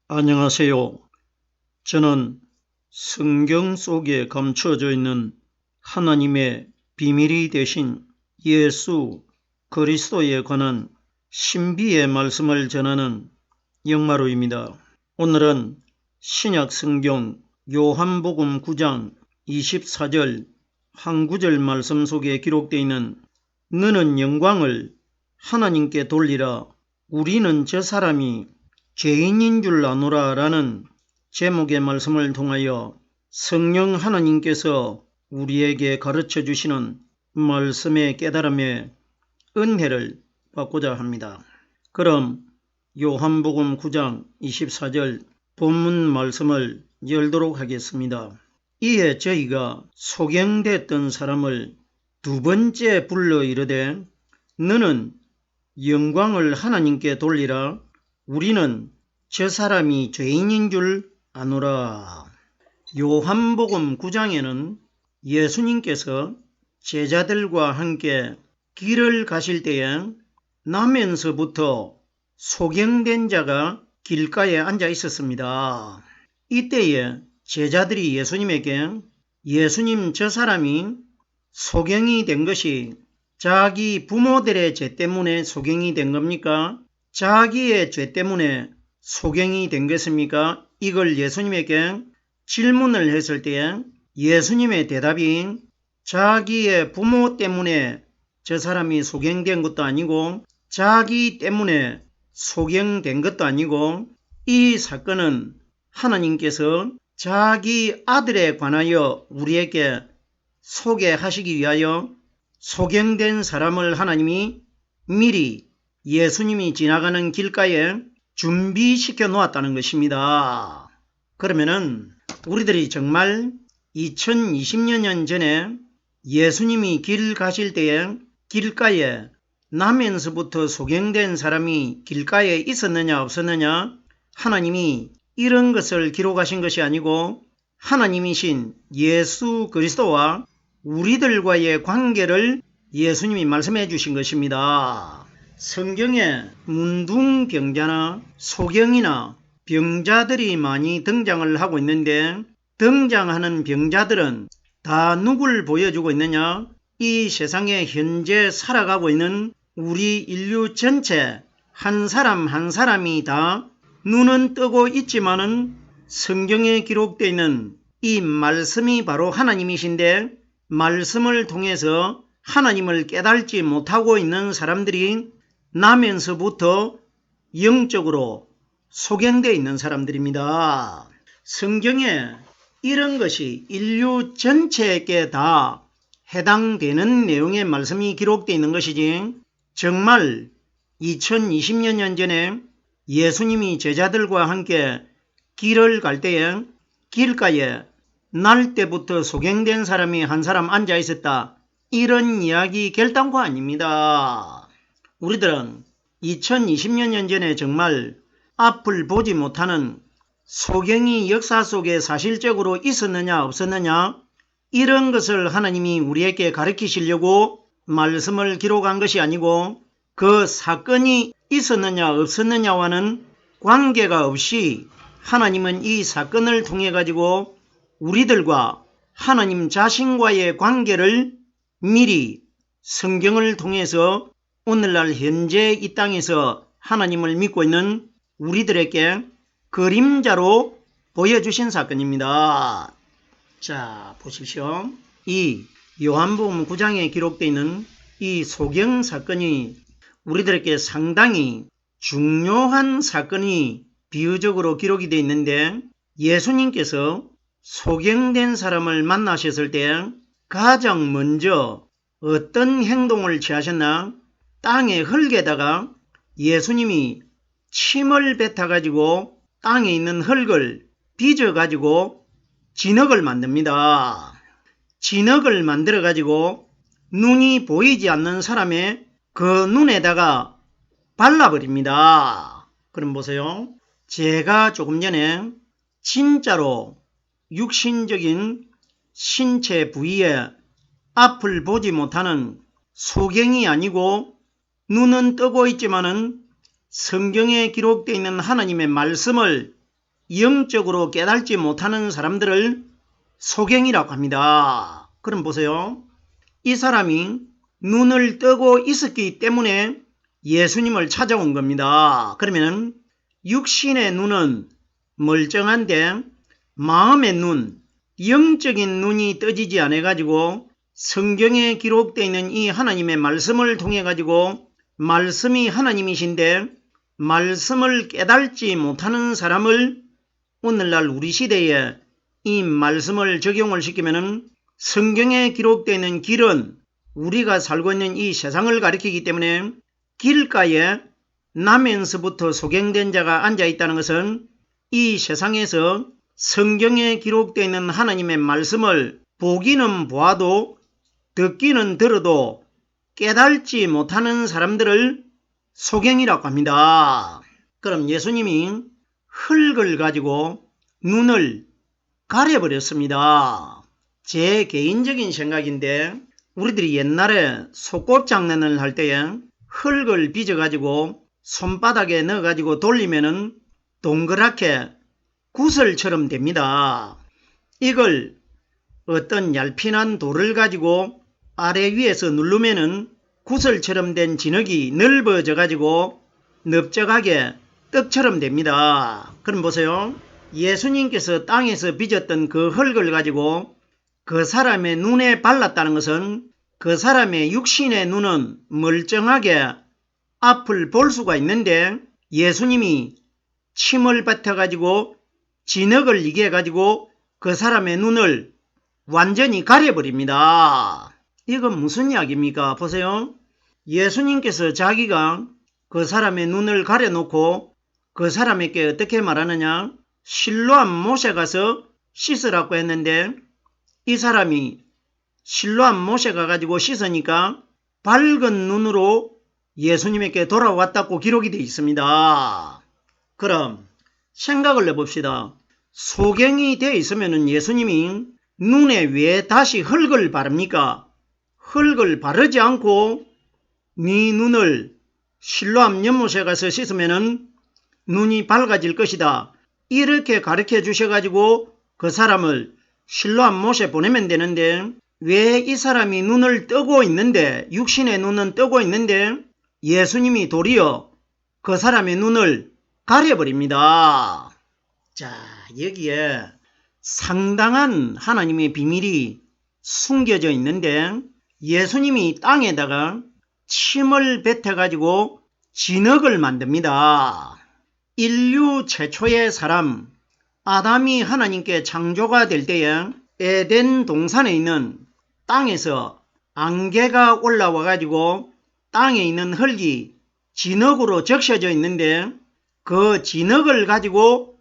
안녕하세요. 저는 성경 속에 감춰져 있는 하나님의 비밀이 되신 예수 그리스도에 관한 신비의 말씀을 전하는 영마루입니다. 오늘은 신약 성경 요한복음 9장 24절 한 구절 말씀 속에 기록되어 있는 너는 영광을 하나님께 돌리라 우리는 저 사람이 죄인인 줄 아노라 라는 제목의 말씀을 통하여 성령 하나님께서 우리에게 가르쳐 주시는 말씀의 깨달음의 은혜를 받고자 합니다. 그럼 요한복음 9장 24절 본문 말씀을 열도록 하겠습니다. 이에 저희가 소경됐던 사람을 두 번째 불러 이르되 너는 영광을 하나님께 돌리라 우리는 저 사람이 죄인인 줄 아노라. 요한복음 9장에는 예수님께서 제자들과 함께 길을 가실 때에 나면서부터 소경된 자가 길가에 앉아 있었습니다. 이때에 제자들이 예수님에게 예수님 저 사람이 소경이 된 것이 자기 부모들의 죄 때문에 소경이 된 겁니까? 자기의 죄 때문에 소경이 된 것입니까? 이걸 예수님에게 질문을 했을 때 예수님의 대답이 자기의 부모 때문에 저 사람이 소경된 것도 아니고 자기 때문에 소경된 것도 아니고 이 사건은 하나님께서 자기 아들에 관하여 우리에게 소개하시기 위하여 소경된 사람을 하나님이 미리 예수님이 지나가는 길가에 준비시켜 놓았다는 것입니다. 그러면은 우리들이 정말 2020년 전에 예수님이 길 가실 때에 길가에 나면서부터 소경된 사람이 길가에 있었느냐 없었느냐 하나님이 이런 것을 기록하신 것이 아니고 하나님이신 예수 그리스도와 우리들과의 관계를 예수님이 말씀해 주신 것입니다. 성경에 문둥병자나 소경이나 병자들이 많이 등장을 하고 있는데 등장하는 병자들은 다 누굴 보여주고 있느냐? 이 세상에 현재 살아가고 있는 우리 인류 전체 한 사람 한 사람이 다 눈은 뜨고 있지만은 성경에 기록되어 있는 이 말씀이 바로 하나님이신데 말씀을 통해서 하나님을 깨달지 못하고 있는 사람들이 나면서부터 영적으로 소경되어 있는 사람들입니다. 성경에 이런 것이 인류 전체에게 다 해당되는 내용의 말씀이 기록되어 있는 것이지 정말 2020년 전에 예수님이 제자들과 함께 길을 갈 때에 길가에 날 때부터 소경된 사람이 한 사람 앉아 있었다. 이런 이야기 결단코 아닙니다. 우리들은 2020년 전에 정말 앞을 보지 못하는 소경이 역사 속에 사실적으로 있었느냐 없었느냐 이런 것을 하나님이 우리에게 가르치시려고 말씀을 기록한 것이 아니고 그 사건이 있었느냐 없었느냐와는 관계가 없이 하나님은 이 사건을 통해 가지고 우리들과 하나님 자신과의 관계를 미리 성경을 통해서 오늘날 현재 이 땅에서 하나님을 믿고 있는 우리들에게 그림자로 보여주신 사건입니다. 자, 보십시오. 이 요한복음 9장에 기록되어 있는 이 소경 사건이 우리들에게 상당히 중요한 사건이 비유적으로 기록이 되어 있는데 예수님께서 소경된 사람을 만나셨을 때 가장 먼저 어떤 행동을 취하셨나? 땅의 흙에다가 예수님이 침을 뱉어가지고 땅에 있는 흙을 빚어가지고 진흙을 만듭니다. 진흙을 만들어가지고 눈이 보이지 않는 사람의 그 눈에다가 발라버립니다. 그럼 보세요. 제가 조금 전에 진짜로 육신적인 신체 부위에 앞을 보지 못하는 소경이 아니고 눈은 뜨고 있지만은 성경에 기록되어 있는 하나님의 말씀을 영적으로 깨닫지 못하는 사람들을 소경이라고 합니다. 그럼 보세요. 이 사람이 눈을 뜨고 있었기 때문에 예수님을 찾아온 겁니다. 그러면 육신의 눈은 멀쩡한데 마음의 눈, 영적인 눈이 떠지지 않아 가지고 성경에 기록되어 있는 이 하나님의 말씀을 통해 가지고 말씀이 하나님이신데 말씀을 깨닫지 못하는 사람을 오늘날 우리 시대에 이 말씀을 적용을 시키면은 성경에 기록되어 있는 길은 우리가 살고 있는 이 세상을 가리키기 때문에 길가에 나면서부터 소경된 자가 앉아 있다는 것은 이 세상에서 성경에 기록되어 있는 하나님의 말씀을 보기는 보아도 듣기는 들어도 깨닫지 못하는 사람들을 소경이라고 합니다. 그럼 예수님이 흙을 가지고 눈을 가려버렸습니다. 제 개인적인 생각인데 우리들이 옛날에 소꿉장난을 할 때에 흙을 빚어가지고 손바닥에 넣어가지고 돌리면은 동그랗게 구슬처럼 됩니다. 이걸 어떤 얄핀한 돌을 가지고 아래 위에서 누르면은 구슬처럼 된 진흙이 넓어져 가지고 넓적하게 떡처럼 됩니다. 그럼 보세요. 예수님께서 땅에서 빚었던 그 흙을 가지고 그 사람의 눈에 발랐다는 것은 그 사람의 육신의 눈은 멀쩡하게 앞을 볼 수가 있는데 예수님이 침을 뱉어가지고 진흙을 이겨가지고 그 사람의 눈을 완전히 가려버립니다. 이건 무슨 이야기입니까? 보세요. 예수님께서 자기가 그 사람의 눈을 가려놓고 그 사람에게 어떻게 말하느냐? 실로암 못에 가서 씻으라고 했는데 이 사람이 실로암 못에 가가지고 씻으니까 밝은 눈으로 예수님에게 돌아왔다고 기록이 되어 있습니다. 그럼 생각을 해봅시다. 소경이 되어 있으면 예수님이 눈에 왜 다시 흙을 바릅니까? 흙을 바르지 않고 네 눈을 실로암 연못에 가서 씻으면 눈이 밝아질 것이다. 이렇게 가르쳐 주셔가지고 그 사람을 실로암 못에 보내면 되는데 왜 이 사람이 눈을 뜨고 있는데 육신의 눈은 뜨고 있는데 예수님이 도리어 그 사람의 눈을 가려버립니다. 자, 여기에 상당한 하나님의 비밀이 숨겨져 있는데 예수님이 땅에다가 침을 뱉어가지고 진흙을 만듭니다. 인류 최초의 사람 아담이 하나님께 창조가 될 때에 에덴 동산에 있는 땅에서 안개가 올라와 가지고 땅에 있는 흙이 진흙으로 적셔져 있는데 그 진흙을 가지고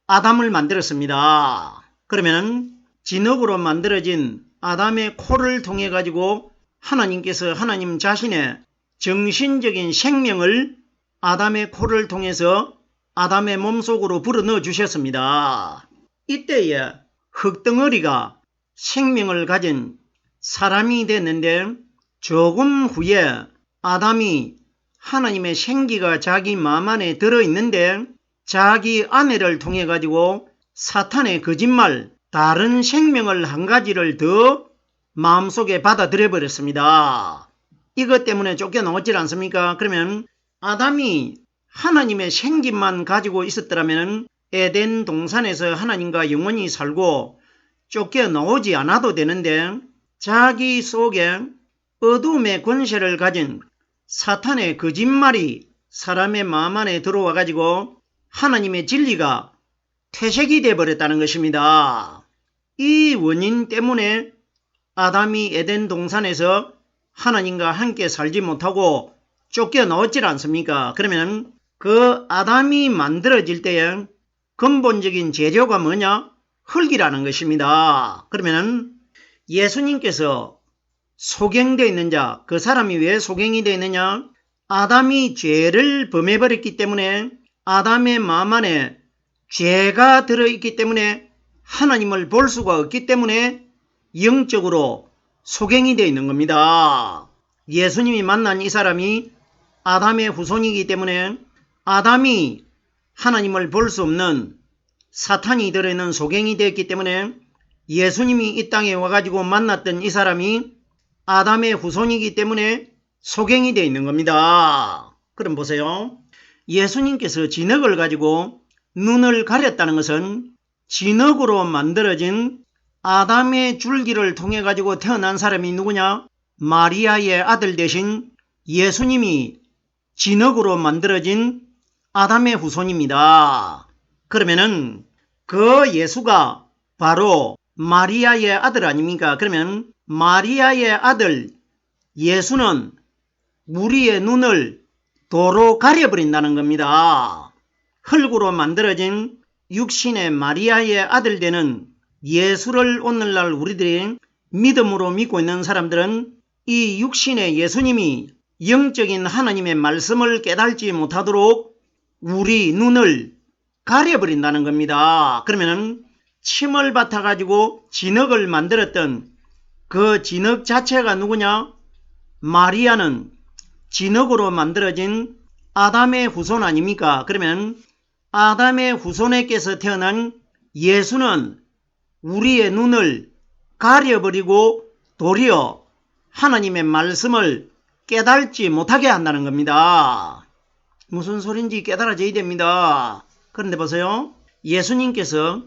아담을 만들었습니다. 그러면 진흙으로 만들어진 아담의 코를 통해 가지고 하나님께서 하나님 자신의 정신적인 생명을 아담의 코를 통해서 아담의 몸속으로 불어넣어 주셨습니다. 이때에 흙덩어리가 생명을 가진 사람이 됐는데 조금 후에 아담이 하나님의 생기가 자기 마음 안에 들어있는데 자기 아내를 통해 가지고 사탄의 거짓말 다른 생명을 한 가지를 더 마음속에 받아들여 버렸습니다. 이것 때문에 쫓겨나왔지 않습니까? 그러면 아담이 하나님의 생기만 가지고 있었더라면 에덴 동산에서 하나님과 영원히 살고 쫓겨나오지 않아도 되는데 자기 속에 어둠의 권세를 가진 사탄의 거짓말이 사람의 마음 안에 들어와 가지고 하나님의 진리가 퇴색이 되어버렸다는 것입니다. 이 원인 때문에 아담이 에덴 동산에서 하나님과 함께 살지 못하고 쫓겨나왔지 않습니까? 그러면 그 아담이 만들어질 때에 근본적인 재료가 뭐냐? 흙이라는 것입니다. 그러면 예수님께서 소경되어 있는 자, 그 사람이 왜 소경이 되어 있느냐? 아담이 죄를 범해버렸기 때문에 아담의 마음 안에 죄가 들어있기 때문에 하나님을 볼 수가 없기 때문에 영적으로 소경이 되어 있는 겁니다. 예수님이 만난 이 사람이 아담의 후손이기 때문에 아담이 하나님을 볼 수 없는 사탄이 들어있는 소경이 되었기 때문에 예수님이 이 땅에 와가지고 만났던 이 사람이 아담의 후손이기 때문에 소경이 되어 있는 겁니다. 그럼 보세요. 예수님께서 진흙을 가지고 눈을 가렸다는 것은 진흙으로 만들어진 아담의 줄기를 통해 가지고 태어난 사람이 누구냐? 마리아의 아들 대신 예수님이 진흙으로 만들어진 아담의 후손입니다. 그러면은 그 예수가 바로 마리아의 아들 아닙니까? 그러면 마리아의 아들 예수는 우리의 눈을 도로 가려버린다는 겁니다. 흙으로 만들어진 육신의 마리아의 아들 되는 예수를 오늘날 우리들이 믿음으로 믿고 있는 사람들은 이 육신의 예수님이 영적인 하나님의 말씀을 깨달지 못하도록 우리 눈을 가려버린다는 겁니다. 그러면 침을 받아가지고 진흙을 만들었던 그 진흙 자체가 누구냐? 마리아는 진흙으로 만들어진 아담의 후손 아닙니까? 그러면 아담의 후손에게서 태어난 예수는 우리의 눈을 가려버리고 도리어 하나님의 말씀을 깨달지 못하게 한다는 겁니다. 무슨 소린지 깨달아져야 됩니다. 그런데 보세요. 예수님께서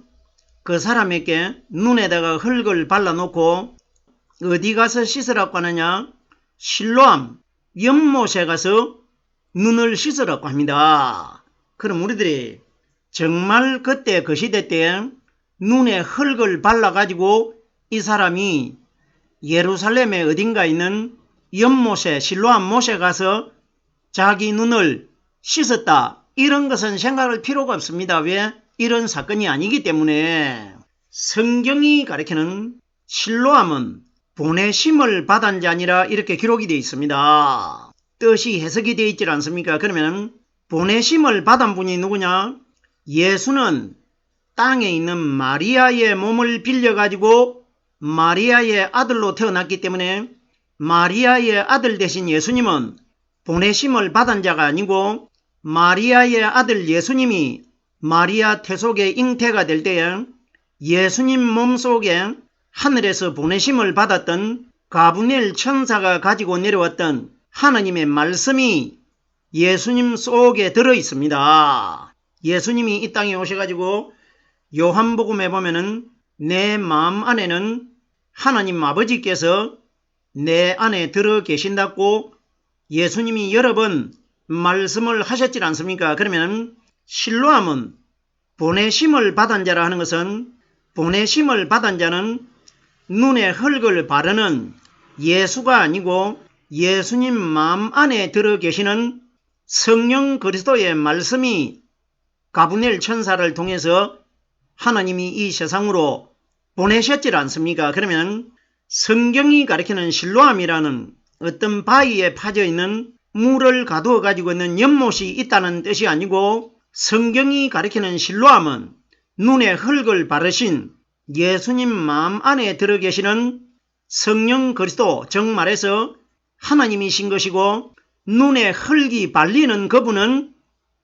그 사람에게 눈에다가 흙을 발라놓고 어디 가서 씻으라고 하느냐? 실로암 연못에 가서 눈을 씻으라고 합니다. 그럼 우리들이 정말 그때 그 시대 때 눈에 흙을 발라가지고 이 사람이 예루살렘에 어딘가 있는 연못에 실로암 못에 가서 자기 눈을 씻었다. 이런 것은 생각할 필요가 없습니다. 왜? 이런 사건이 아니기 때문에. 성경이 가리키는 실로암은 보내심을 받은 자니라 이렇게 기록이 되어 있습니다. 뜻이 해석이 되어 있지 않습니까? 그러면 보내심을 받은 분이 누구냐? 예수는 땅에 있는 마리아의 몸을 빌려가지고 마리아의 아들로 태어났기 때문에 마리아의 아들 대신 예수님은 보내심을 받은 자가 아니고 마리아의 아들 예수님이 마리아 태속에 잉태가 될 때에 예수님 몸속에 하늘에서 보내심을 받았던 가브리엘 천사가 가지고 내려왔던 하나님의 말씀이 예수님 속에 들어 있습니다. 예수님이 이 땅에 오셔가지고 요한복음에 보면은 내 마음 안에는 하나님 아버지께서 내 안에 들어 계신다고 예수님이 여러 번 말씀을 하셨지 않습니까? 그러면 실로암은 보내심을 받은 자라 하는 것은 보내심을 받은 자는 눈에 흙을 바르는 예수가 아니고 예수님 마음 안에 들어 계시는 성령 그리스도의 말씀이 가브리엘 천사를 통해서 하나님이 이 세상으로 보내셨지 않습니까? 그러면 성경이 가리키는 실로암이라는 어떤 바위에 파져있는 물을 가두어 가지고 있는 연못이 있다는 뜻이 아니고 성경이 가리키는 실로암은 눈에 흙을 바르신 예수님 마음 안에 들어 계시는 성령 그리스도, 정말해서 하나님이신 것이고 눈에 흙이 발리는 그분은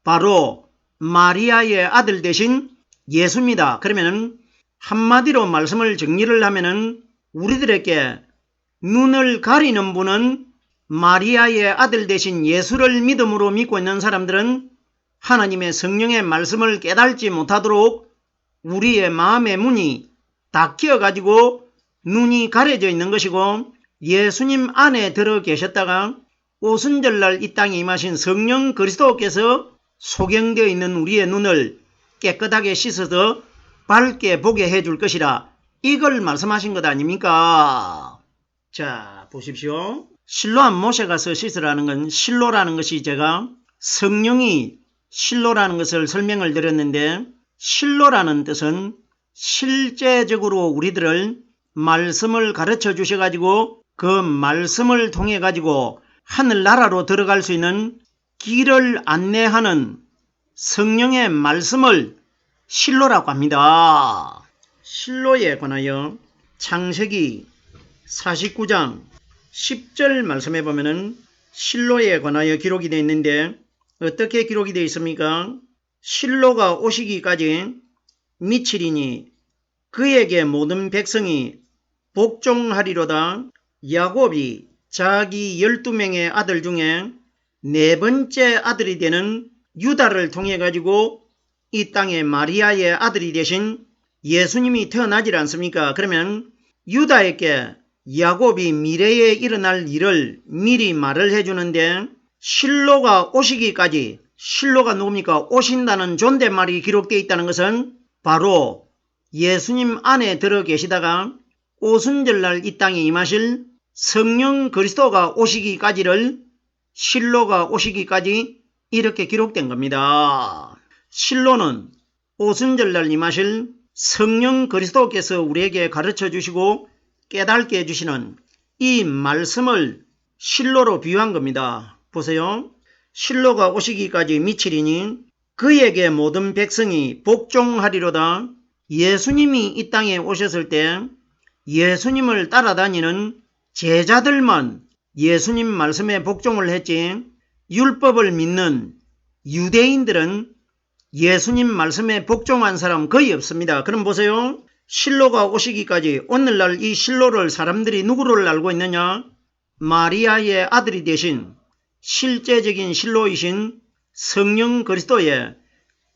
바로 마리아의 아들 되신 예수입니다. 그러면 한마디로 말씀을 정리를 하면은 우리들에게 눈을 가리는 분은 마리아의 아들 되신 예수를 믿음으로 믿고 있는 사람들은 하나님의 성령의 말씀을 깨달지 못하도록 우리의 마음의 문이 닫혀 가지고 눈이 가려져 있는 것이고 예수님 안에 들어 계셨다가 오순절날 이 땅에 임하신 성령 그리스도께서 소경되어 있는 우리의 눈을 깨끗하게 씻어서 밝게 보게 해줄 것이라 이걸 말씀하신 것 아닙니까? 자, 보십시오. 실로암 못에 가서 씻으라는 건 실로라는 것이 제가 성령이 실로라는 것을 설명을 드렸는데 실로라는 뜻은 실제적으로 우리들을 말씀을 가르쳐 주셔가지고 그 말씀을 통해 가지고 하늘나라로 들어갈 수 있는 길을 안내하는 성령의 말씀을 실로라고 합니다. 실로에 관하여 창세기 49장 10절 말씀해 보면은 실로에 관하여 기록이 되어 있는데 어떻게 기록이 되어 있습니까? 실로가 오시기까지 미치리니 그에게 모든 백성이 복종하리로다. 야곱이 자기 12명의 아들 중에 네 번째 아들이 되는 유다를 통해 가지고 이 땅에 마리아의 아들이 되신 예수님이 태어나질 않습니까? 그러면 유다에게 야곱이 미래에 일어날 일을 미리 말을 해주는데 실로가 오시기까지, 실로가 누굽니까? 오신다는 존댓말이 기록되어 있다는 것은 바로 예수님 안에 들어 계시다가 오순절날 이 땅에 임하실 성령 그리스도가 오시기까지를, 실로가 오시기까지 이렇게 기록된 겁니다. 실로는 오순절날 임하실 성령 그리스도께서 우리에게 가르쳐 주시고 깨닫게 해주시는 이 말씀을 실로로 비유한 겁니다. 보세요. 실로가 오시기까지 미치리니 그에게 모든 백성이 복종하리로다. 예수님이 이 땅에 오셨을 때 예수님을 따라다니는 제자들만 예수님 말씀에 복종을 했지, 율법을 믿는 유대인들은 예수님 말씀에 복종한 사람 거의 없습니다. 그럼 보세요. 실로가 오시기까지 오늘날 이 실로를 사람들이 누구를 알고 있느냐? 마리아의 아들이 되신 실제적인 실로이신 성령 그리스도의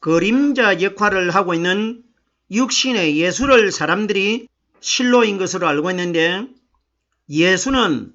그림자 역할을 하고 있는 육신의 예수를 사람들이 실로인 것으로 알고 있는데, 예수는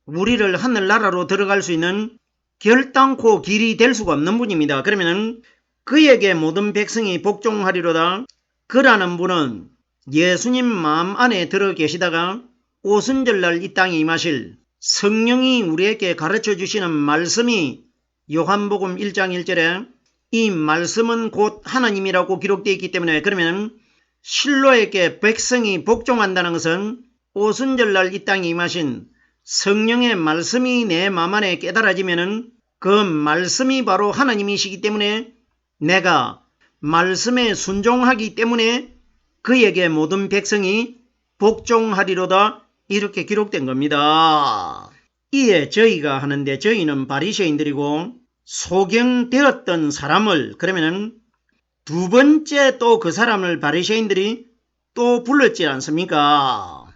우리를 하늘나라로 들어갈 수 있는 결단코 길이 될 수가 없는 분입니다. 그러면 그에게 모든 백성이 복종하리로다. 그라는 분은 예수님 마음 안에 들어 계시다가 오순절날 이 땅에 임하실 성령이 우리에게 가르쳐 주시는 말씀이 요한복음 1장 1절에 이 말씀은 곧 하나님이라고 기록되어 있기 때문에, 그러면 실로에게 백성이 복종한다는 것은 오순절날 이 땅에 임하신 성령의 말씀이 내 마음 안에 깨달아지면은 그 말씀이 바로 하나님이시기 때문에 내가 말씀에 순종하기 때문에 그에게 모든 백성이 복종하리로다, 이렇게 기록된 겁니다. 이에 저희가 하는데, 저희는 바리새인들이고 소경되었던 사람을, 그러면은 두 번째 또 그 사람을 바리새인들이 또 불렀지 않습니까?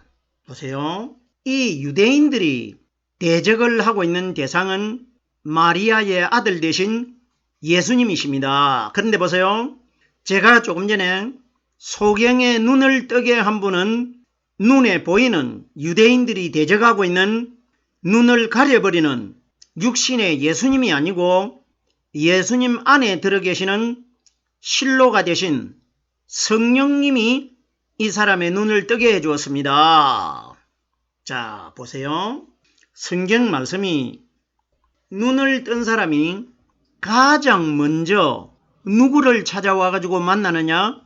보세요. 이 유대인들이 대적을 하고 있는 대상은 마리아의 아들 되신 예수님이십니다. 그런데 보세요. 제가 조금 전에 소경의 눈을 뜨게 한 분은 눈에 보이는 유대인들이 대적하고 있는 눈을 가려버리는 육신의 예수님이 아니고 예수님 안에 들어 계시는 실로가 되신 성령님이 이 사람의 눈을 뜨게 해 주었습니다. 자, 보세요. 성경 말씀이 눈을 뜬 사람이 가장 먼저 누구를 찾아와 가지고 만나느냐?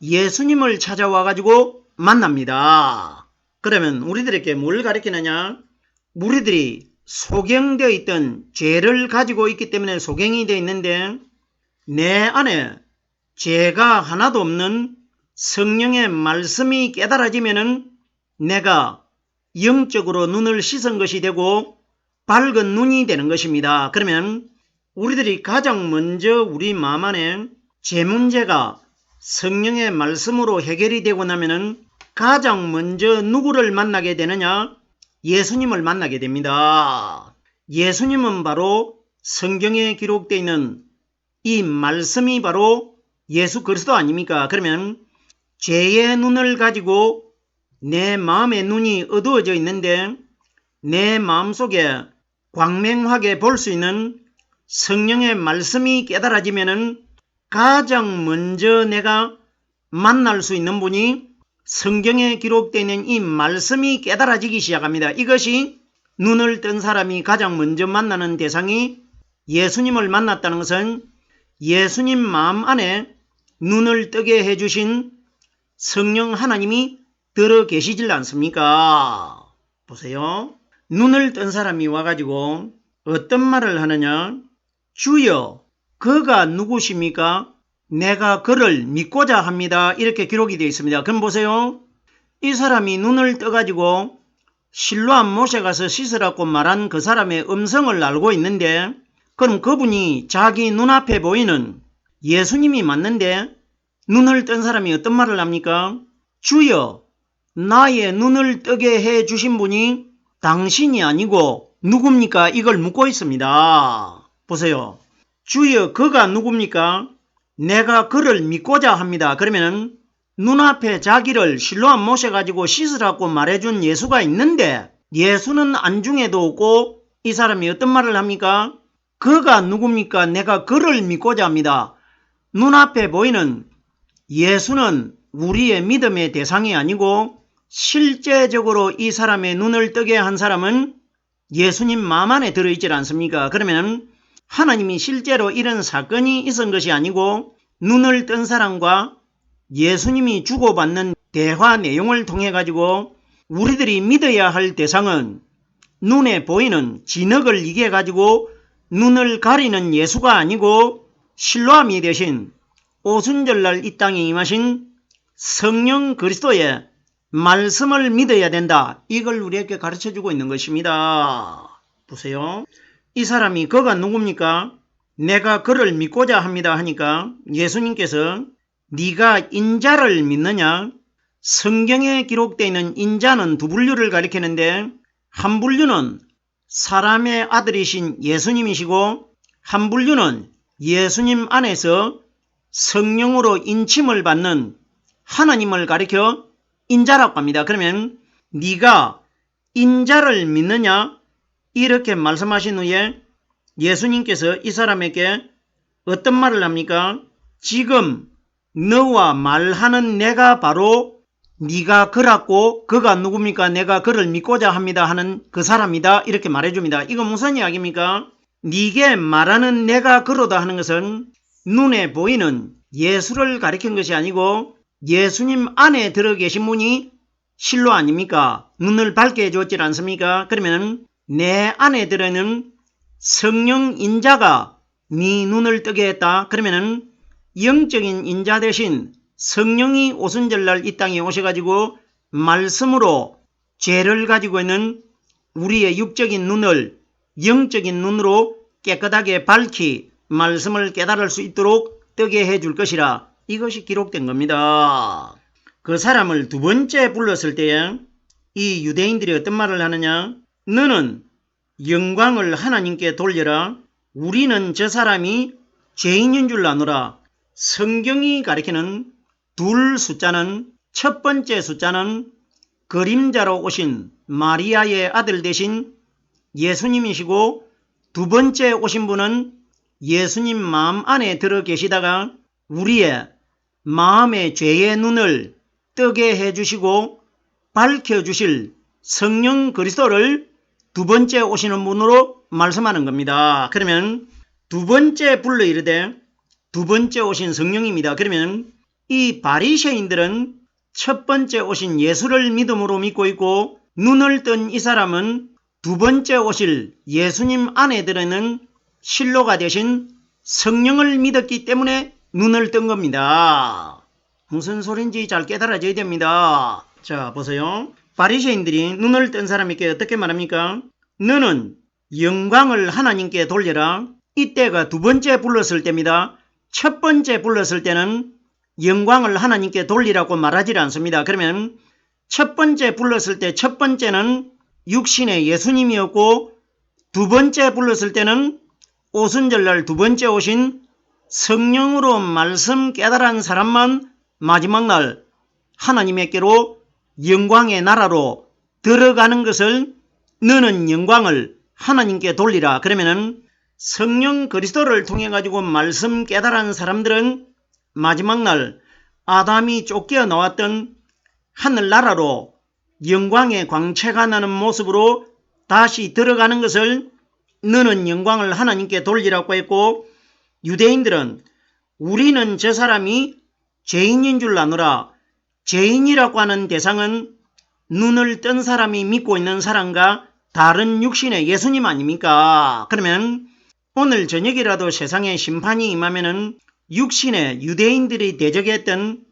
예수님을 찾아와 가지고 만납니다. 그러면 우리들에게 뭘 가르치느냐? 우리들이 소경되어 있던 죄를 가지고 있기 때문에 소경이 되어 있는데, 내 안에 죄가 하나도 없는 성령의 말씀이 깨달아지면은 내가 영적으로 눈을 씻은 것이 되고 밝은 눈이 되는 것입니다. 그러면 우리들이 가장 먼저 우리 마음 안에 죄 문제가 성령의 말씀으로 해결이 되고 나면은 가장 먼저 누구를 만나게 되느냐? 예수님을 만나게 됩니다. 예수님은 바로 성경에 기록되어 있는 이 말씀이 바로 예수 그리스도 아닙니까? 그러면 죄의 눈을 가지고 내 마음의 눈이 어두워져 있는데 내 마음속에 광명하게 볼 수 있는 성령의 말씀이 깨달아지면은 가장 먼저 내가 만날 수 있는 분이 성경에 기록되어 있는 이 말씀이 깨달아지기 시작합니다. 이것이 눈을 뜬 사람이 가장 먼저 만나는 대상이 예수님을 만났다는 것은 예수님 마음 안에 눈을 뜨게 해주신 성령 하나님이 들어 계시질 않습니까? 보세요. 눈을 뜬 사람이 와가지고 어떤 말을 하느냐? 주여, 그가 누구십니까? 내가 그를 믿고자 합니다. 이렇게 기록이 되어 있습니다. 그럼 보세요. 이 사람이 눈을 떠가지고 실로암 못에 가서 씻으라고 말한 그 사람의 음성을 알고 있는데, 그럼 그분이 자기 눈앞에 보이는 예수님이 맞는데 눈을 뜬 사람이 어떤 말을 합니까? 주여, 나의 눈을 뜨게 해 주신 분이 당신이 아니고 누굽니까? 이걸 묻고 있습니다. 보세요. 주여, 그가 누굽니까? 내가 그를 믿고자 합니다. 그러면은 눈앞에 자기를 실로암 모셔가지고 씻으라고 말해준 예수가 있는데 예수는 안중에도 없고 이 사람이 어떤 말을 합니까? 그가 누굽니까? 내가 그를 믿고자 합니다. 눈앞에 보이는 예수는 우리의 믿음의 대상이 아니고 실제적으로 이 사람의 눈을 뜨게 한 사람은 예수님 마음 안에 들어있질 않습니까? 그러면 하나님이 실제로 이런 사건이 있은 것이 아니고 눈을 뜬 사람과 예수님이 주고받는 대화 내용을 통해 가지고 우리들이 믿어야 할 대상은 눈에 보이는 진흙을 이겨 가지고 눈을 가리는 예수가 아니고 실로암이 되신 오순절날 이 땅에 임하신 성령 그리스도의 말씀을 믿어야 된다. 이걸 우리에게 가르쳐주고 있는 것입니다. 보세요. 이 사람이 그가 누굽니까? 내가 그를 믿고자 합니다 하니까 예수님께서 네가 인자를 믿느냐? 성경에 기록되어 있는 인자는 두 분류를 가리키는데 한 분류는 사람의 아들이신 예수님이시고 한 분류는 예수님 안에서 성령으로 인침을 받는 하나님을 가리켜 인자라고 합니다. 그러면 네가 인자를 믿느냐? 이렇게 말씀하신 후에 예수님께서 이 사람에게 어떤 말을 합니까? 지금 너와 말하는 내가 바로 네가 그라고 그가 누굽니까? 내가 그를 믿고자 합니다 하는 그 사람이다. 이렇게 말해줍니다. 이거 무슨 이야기입니까? 네게 말하는 내가 그로다 하는 것은 눈에 보이는 예수를 가리킨 것이 아니고 예수님 안에 들어 계신 분이 실로 아닙니까? 눈을 밝게 해줬지 않습니까? 그러면 내 안에 들어있는 성령 인자가 네 눈을 뜨게 했다. 그러면 영적인 인자 대신 성령이 오순절날 이 땅에 오셔가지고 말씀으로 죄를 가지고 있는 우리의 육적인 눈을 영적인 눈으로 깨끗하게 밝히 말씀을 깨달을 수 있도록 뜨게 해줄 것이라. 이것이 기록된 겁니다. 그 사람을 두 번째 불렀을 때에 이 유대인들이 어떤 말을 하느냐? 너는 영광을 하나님께 돌려라. 우리는 저 사람이 죄인인 줄 아노라. 성경이 가리키는 둘 숫자는 첫 번째 숫자는 그림자로 오신 마리아의 아들 되신 예수님이시고 두 번째 오신 분은 예수님 마음 안에 들어 계시다가 우리의 마음의 죄의 눈을 뜨게 해주시고 밝혀주실 성령 그리스도를 두 번째 오시는 분으로 말씀하는 겁니다. 그러면 두 번째 불러 이르되 두 번째 오신 성령입니다. 그러면 이 바리새인들은 첫 번째 오신 예수를 믿음으로 믿고 있고 눈을 뜬 이 사람은 두 번째 오실 예수님 안에 들어있는 실로가 되신 성령을 믿었기 때문에 눈을 뜬 겁니다. 무슨 소린지 잘 깨달아져야 됩니다. 자, 보세요. 바리새인들이 눈을 뜬 사람에게 어떻게 말합니까? 너는 영광을 하나님께 돌려라. 이때가 두 번째 불렀을 때입니다. 첫 번째 불렀을 때는 영광을 하나님께 돌리라고 말하지 않습니다. 그러면 첫 번째 불렀을 때 첫 번째는 육신의 예수님이었고 두 번째 불렀을 때는 오순절날 두 번째 오신 성령으로 말씀 깨달은 사람만 마지막 날 하나님께로 영광의 나라로 들어가는 것을 너는 영광을 하나님께 돌리라. 그러면은 성령 그리스도를 통해 가지고 말씀 깨달은 사람들은 마지막 날 아담이 쫓겨 나왔던 하늘나라로 영광의 광채가 나는 모습으로 다시 들어가는 것을 너는 영광을 하나님께 돌리라고 했고 유대인들은 우리는 저 사람이 죄인인 줄 아노라. 죄인이라고 하는 대상은 눈을 뜬 사람이 믿고 있는 사람과 다른 육신의 예수님 아닙니까? 그러면 오늘 저녁이라도 세상에 심판이 임하면은 육신의 유대인들이 대적했던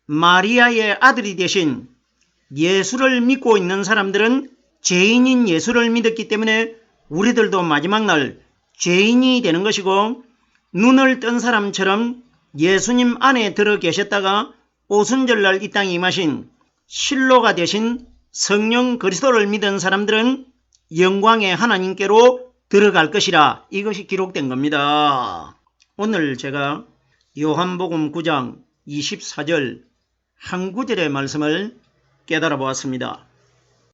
마리아의 아들이 되신 예수를 믿고 있는 사람들은 죄인인 예수를 믿었기 때문에 우리들도 마지막 날 죄인이 되는 것이고 눈을 뜬 사람처럼 예수님 안에 들어 계셨다가 오순절날 이 땅에 임하신 실로가 되신 성령 그리스도를 믿은 사람들은 영광의 하나님께로 들어갈 것이라, 이것이 기록된 겁니다. 오늘 제가 요한복음 9장 24절 한 구절의 말씀을 깨달아 보았습니다.